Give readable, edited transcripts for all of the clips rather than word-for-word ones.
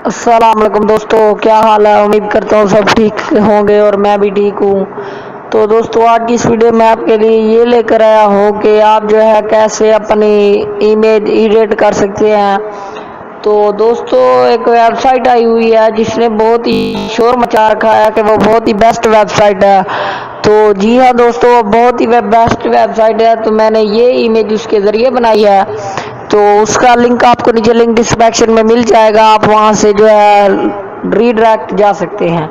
अस्सलाम वालेकुम दोस्तों, क्या हाल है। उम्मीद करता हूँ सब ठीक होंगे और मैं भी ठीक हूँ। तो दोस्तों, आज की इस वीडियो में आपके लिए ये लेकर आया हूँ कि आप जो है कैसे अपनी इमेज एडिट कर सकते हैं। तो दोस्तों, एक वेबसाइट आई हुई है जिसने बहुत ही शोर मचा रखा है कि वो बहुत ही बेस्ट वेबसाइट है। तो जी हाँ दोस्तों, बहुत ही बेस्ट वेबसाइट है। तो मैंने ये इमेज उसके ज़रिए बनाई है। तो उसका लिंक आपको नीचे लिंक डिस्क्रिप्शन में मिल जाएगा, आप वहां से जो है रीडायरेक्ट जा सकते हैं।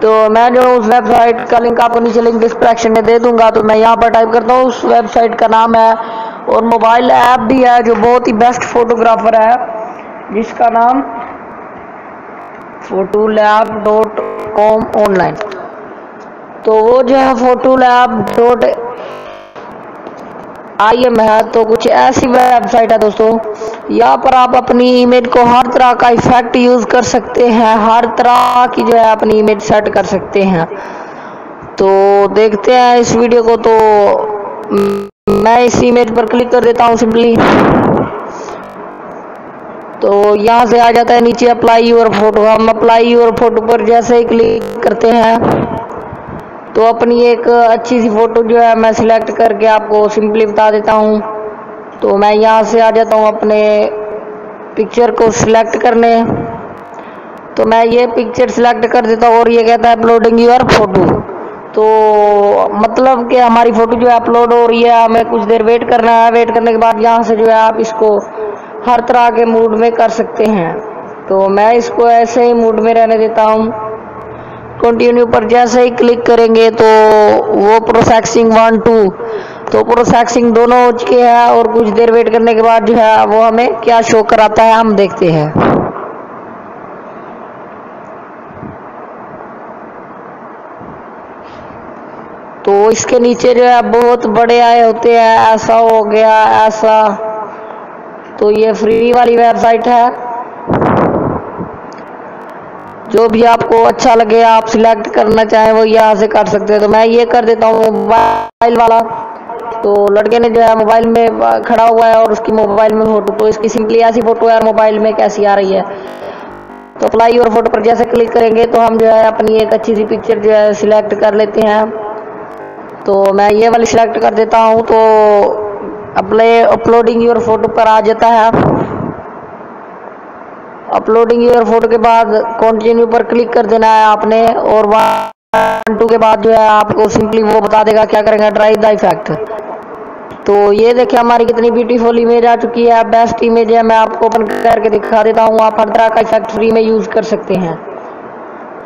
तो मैं जो उस वेबसाइट का लिंक आपको नीचे लिंक डिस्क्रिप्शन में दे दूंगा। तो मैं यहाँ पर टाइप करता हूँ, उस वेबसाइट का नाम है और मोबाइल ऐप भी है जो बहुत ही बेस्ट फोटोग्राफर है, जिसका नाम photolab.com ऑनलाइन। तो वो जो है photolab.im है। तो कुछ ऐसी वेबसाइट है दोस्तों, यहाँ पर आप अपनी इमेज को हर तरह का इफेक्ट यूज कर सकते हैं, हर तरह की जो है अपनी इमेज सेट कर सकते हैं। तो देखते हैं इस वीडियो को। तो मैं इस इमेज पर क्लिक कर देता हूँ सिंपली। तो यहाँ से आ जाता है नीचे अप्लाई योर फोटो। हम अप्लाई योर फोटो पर जैसे ही क्लिक करते हैं तो अपनी एक अच्छी सी फोटो जो है मैं सिलेक्ट करके आपको सिंपली बता देता हूँ। तो मैं यहाँ से आ जाता हूँ अपने पिक्चर को सिलेक्ट करने। तो मैं ये पिक्चर सिलेक्ट कर देता हूँ और ये कहता है अपलोडिंग योर फोटो। तो मतलब कि हमारी फोटो जो है अपलोड हो रही है, हमें कुछ देर वेट करना है। वेट करने के बाद यहाँ से जो है आप इसको हर तरह के मूड में कर सकते हैं। तो मैं इसको ऐसे ही मूड में रहने देता हूँ। कंटिन्यू पर जैसे ही क्लिक करेंगे तो वो प्रोसेसिंग 1 2 तो प्रोसेसिंग दोनों हो चुके हैं और कुछ देर वेट करने के बाद जो है वो हमें क्या शो कराता है हम देखते हैं। तो इसके नीचे जो है बहुत बड़े आए होते हैं, ऐसा हो गया ऐसा। तो ये फ्री वाली वेबसाइट है, जो भी आपको अच्छा लगे आप सिलेक्ट करना चाहें वो यहाँ से कर सकते हैं। तो मैं ये कर देता हूँ मोबाइल वाला। तो लड़के ने जो है मोबाइल में खड़ा हुआ है और उसकी मोबाइल में फोटो, तो इसकी सिंपली ऐसी फोटो है मोबाइल में कैसी आ रही है। तो अप्लाई और फोटो पर जैसे क्लिक करेंगे तो हम जो है अपनी एक अच्छी सी पिक्चर जो है सिलेक्ट कर लेते हैं। तो मैं ये वाली सिलेक्ट कर देता हूँ। तो अपलोडिंग योर फोटो पर आ जाता है। अपलोडिंग योर फोटो के बाद कंटिन्यू पर क्लिक कर देना है आपने और 1 2 के बाद जो है आपको सिंपली वो बता देगा क्या करेंगे, ट्राई द इफेक्ट। तो ये देखिए हमारी कितनी ब्यूटीफुल इमेज आ चुकी है, बेस्ट इमेज है। मैं आपको ओपन करके दिखा देता हूँ, आप हर तरह का इफेक्ट फ्री में यूज कर सकते हैं।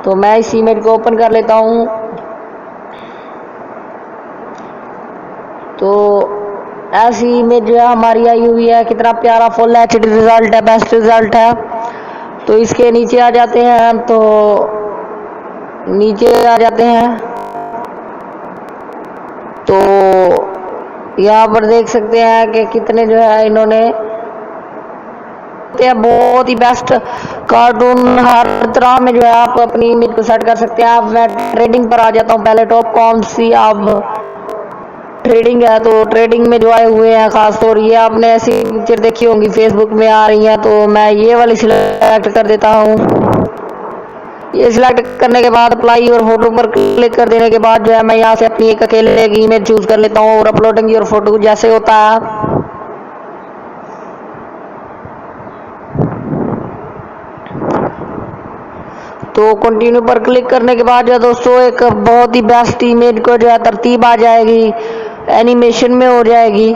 तो मैं इस इमेज को ओपन कर लेता हूँ। तो ऐसी इमेज जो है हमारी आई हुई है, कितना प्यारा फुल एचडी रिजल्ट है, बेस्ट रिजल्ट है। तो इसके नीचे आ जाते हैं। तो नीचे आ जाते हैं तो यहाँ पर देख सकते हैं कि कितने जो है इन्होंने बहुत ही बेस्ट कार्टून हर तरह में जो है आप अपनी इमेज को सेट कर सकते हैं। आप मैं ट्रेडिंग पर आ जाता हूँ पहले। टॉप कौन सी आप ट्रेडिंग है, तो ट्रेडिंग में जो आए हुए हैं खासतौर ये आपने ऐसी पिक्चर देखी होंगी फेसबुक में आ रही है। तो मैं ये वाली सिलेक्ट कर देता हूँ। ये सिलेक्ट करने के बाद अप्लाई योर फोटो पर क्लिक कर देने के बाद जो है मैं यहाँ से अपनी एक अकेले की इमेज चूज कर लेता हूँ और अपलोडिंग योर फोटो जैसे होता है तो कंटिन्यू पर क्लिक करने के बाद जो है दोस्तों एक बहुत ही बेस्ट इमेज को जो है तरतीब आ जाएगी, एनिमेशन में हो जाएगी।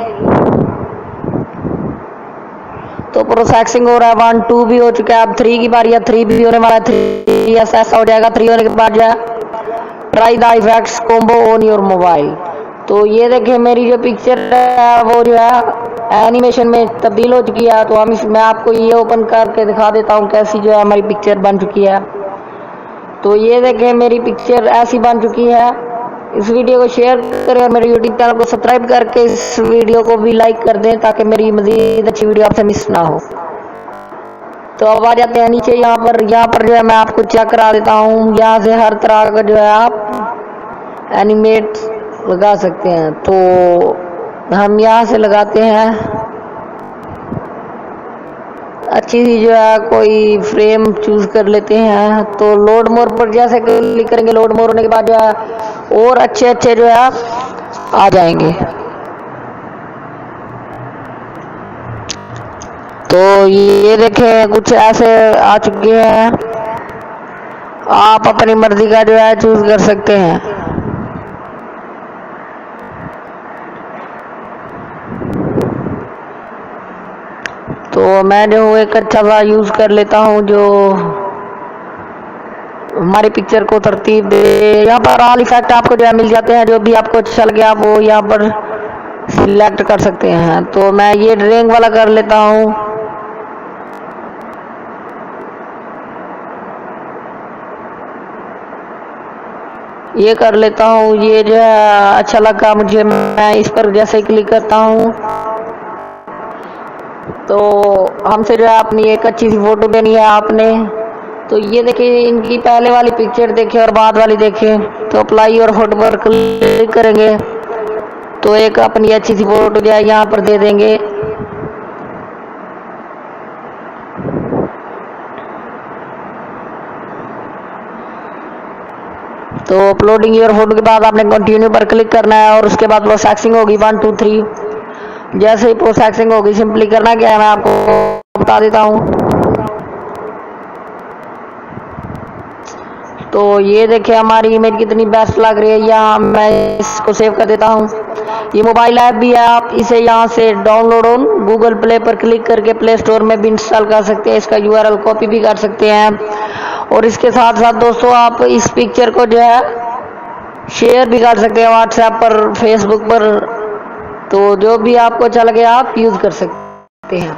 तो प्रोसेसिंग हो रहा है, 1 2 भी हो चुका है, अब 3 की बारी है, 3 भी होने वाला है। 3 ऐसा हो जाएगा। 3 होने के बाद जो है try the effects combo on your mobile. तो ये देखिए मेरी जो पिक्चर है वो जो है एनिमेशन में तब्दील हो चुकी है। तो हम मैं आपको ये ओपन करके दिखा देता हूँ कैसी जो है हमारी पिक्चर बन चुकी है। तो ये देखें मेरी पिक्चर ऐसी बन चुकी है। इस वीडियो को शेयर करें और मेरे यूट्यूब चैनल को सब्सक्राइब करके इस वीडियो को भी लाइक कर दें ताकि मेरी मज़ीद अच्छी वीडियो आपसे मिस ना हो। तो अब आ जाते हैं नीचे। यहाँ पर जो है मैं आपको चेक करा देता हूँ। यहाँ से हर तरह का जो है आप एनिमेट लगा सकते हैं। तो हम यहाँ से लगाते हैं अच्छी सी जो है कोई फ्रेम चूज कर लेते हैं। तो लोड मोर पर जैसे क्लिक करेंगे, लोड मोर होने के बाद जो है और अच्छे अच्छे जो है आ जाएंगे। तो ये देखें कुछ ऐसे आ चुके हैं, आप अपनी मर्जी का जो है चूज कर सकते हैं। तो मैं जो एक अच्छा सा यूज कर लेता हूँ जो हमारी पिक्चर को तरतीब दे। यहाँ पर ऑल इफेक्ट आपको जो है मिल जाते हैं, जो भी आपको अच्छा लगे आप वो यहाँ पर सिलेक्ट कर सकते हैं। तो मैं ये ड्रेइंग वाला कर लेता हूँ। ये कर लेता हूँ, ये जो है अच्छा लगा मुझे, मैं इस पर जैसे ही क्लिक करता हूँ तो हमसे जो है अपनी एक अच्छी सी फोटो देनी है आपने। तो ये देखिए, इनकी पहले वाली पिक्चर देखें और बाद वाली देखें। तो अप्लाई और फोटो पर क्लिक करेंगे तो एक अपनी अच्छी सी फोटो जो है यहाँ पर दे देंगे। तो अपलोडिंग योर फोटो के बाद आपने कंटिन्यू पर क्लिक करना है और उसके बाद प्रोसेसिंग होगी 1 2 3। जैसे ही प्रोसेसिंग होगी सिंपली करना क्या है मैं आपको बता देता हूँ। तो ये देखिए हमारी इमेज कितनी बेस्ट लग रही है। यहाँ मैं इसको सेव कर देता हूँ। ये मोबाइल ऐप भी है, आप इसे यहाँ से डाउनलोड ऑन गूगल प्ले पर क्लिक करके प्ले स्टोर में भी इंस्टॉल कर सकते हैं। इसका यूआरएल कॉपी भी कर सकते हैं और इसके साथ साथ दोस्तों आप इस पिक्चर को जो है शेयर भी कर सकते हैं व्हाट्सएप पर, फेसबुक पर। तो जो भी आपको अच्छा लगे आप यूज कर सकते हैं।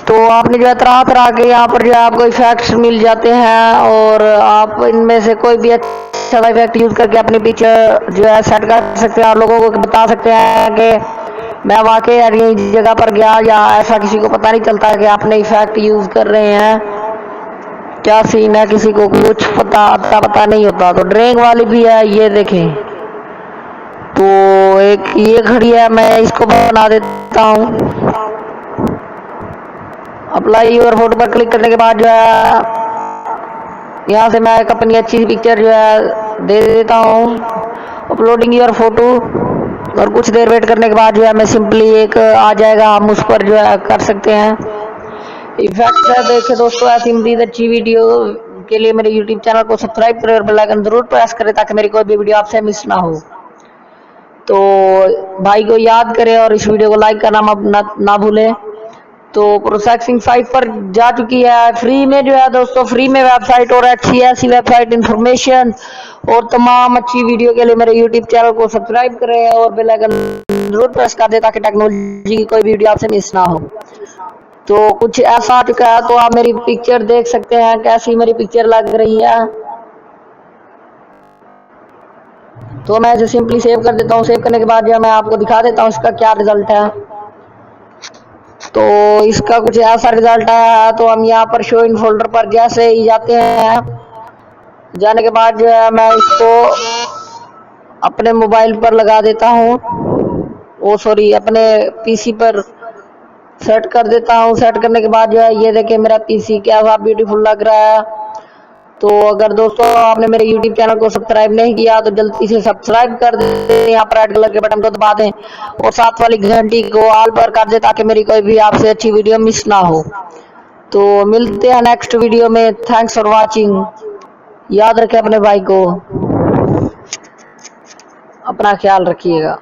तो आपने जो है तरह तरह के यहाँ पर जो है आपको इफेक्ट्स मिल जाते हैं और आप इनमें से कोई भी अच्छा इफेक्ट यूज करके अपनी पिक्चर जो है सेट कर सकते हैं और लोगों को बता सकते हैं कि मैं वाकई यही जगह पर गया, या ऐसा किसी को पता नहीं चलता है कि आपने इफेक्ट यूज कर रहे हैं, क्या सीन है, किसी को कुछ पता नहीं होता। तो ड्रेइंग वाली भी है, ये देखें। तो एक ये घड़ी है, मैं इसको बना देता हूँ। अप्लाई योर फोटो पर क्लिक करने के बाद जो है यहाँ से मैं एक अपनी अच्छी पिक्चर जो है दे देता हूँ। अपलोडिंग योर फोटो और कुछ देर वेट करने के बाद जो है मैं सिंपली एक आ जाएगा, हम उस पर जो है कर सकते हैं इफेक्ट है। देखिए दोस्तों, ऐसी मज़ीद अच्छी वीडियो के लिए मेरे यूट्यूब चैनल को सब्सक्राइब करें और बेल आइकन जरूर प्रेस करें ताकि मेरी कोई भी वीडियो आपसे मिस ना हो। तो भाई को याद करें और इस वीडियो को लाइक करना ना भूलें। तो प्रोसेसिंग साइट पर जा चुकी है फ्री में जो है दोस्तों, फ्री में वेबसाइट और अच्छी ऐसी वेबसाइट इंफॉर्मेशन और तमाम अच्छी वीडियो के लिए मेरे यूट्यूब चैनल को सब्सक्राइब करें और बेल आइकन जरूर प्रेस कर दें ताकि टेक्नोलॉजी की कोई वीडियो आपसे मिस ना हो। तो कुछ ऐसा आ चुका है, तो आप मेरी पिक्चर देख सकते हैं कैसी मेरी पिक्चर लग रही है। तो मैं इसे सिंपली सेव कर देता हूँ। सेव करने के बाद जो मैं आपको दिखा देता हूँ इसका क्या रिजल्ट है। तो इसका कुछ ऐसा रिजल्ट आया है। तो हम यहाँ पर शो इन फोल्डर पर जैसे ही जाते हैं, जाने के बाद जो है मैं इसको अपने मोबाइल पर लगा देता हूँ, अपने पीसी पर सेट कर देता हूँ। सेट करने के बाद जो है ये देखिए मेरा पीसी क्या ब्यूटीफुल लग रहा है। तो अगर दोस्तों आपने मेरे YouTube चैनल को सब्सक्राइब नहीं किया तो जल्दी से सब्सक्राइब कर दें, यहाँ पर रेड कलर के बटन को दबा दें और साथ वाली घंटी को ऑल पर कर दें ताकि मेरी कोई भी आपसे अच्छी वीडियो मिस ना हो। तो मिलते हैं नेक्स्ट वीडियो में। Thanks for watching. याद रखें अपने भाई को, अपना ख्याल रखिएगा।